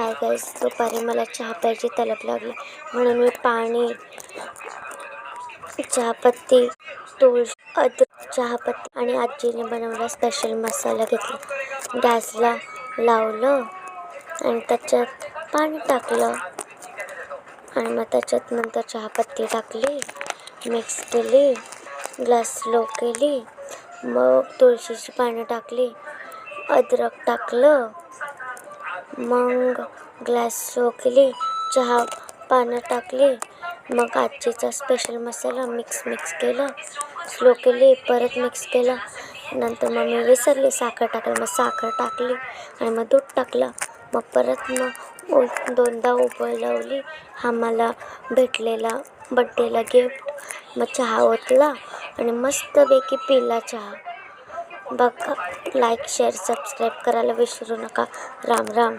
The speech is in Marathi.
हाय गाईस, दुपारी मला चहा प्यायची तलब लागली म्हणून मी पाणी, चहापत्ती, तुळस, अद्रक, चहापत्ती आणि आजीने बनवलेला स्पेशल मसाला घेतला. गॅसला लावलं आणि त्याच्यात पाणी टाकलं आणि मग त्याच्यात नंतर चहापत्ती टाकली, मिक्स केली, गॅस स्लो केली, मग तुळशीची पानं टाकली, अद्रक टाकलं, मग गॅस स्लो केली, चहा पानं टाकली, मग आजीचा स्पेशल मसाला मिक्स केलं, स्लो केली, परत मिक्स केलं. नंतर मग मी विसरले साखर टाकलं, मग साखर टाकली आणि मग दूध टाकलं. मग परत मग दोनदा उकळी लावली. हा मला भेटलेला बड्डेला गिफ्ट. मग चहा ओतला आणि मस्तपैकी पिला चहा. बघा, लाईक, शेअर, सबस्क्राईब करायला विसरू नका. राम राम.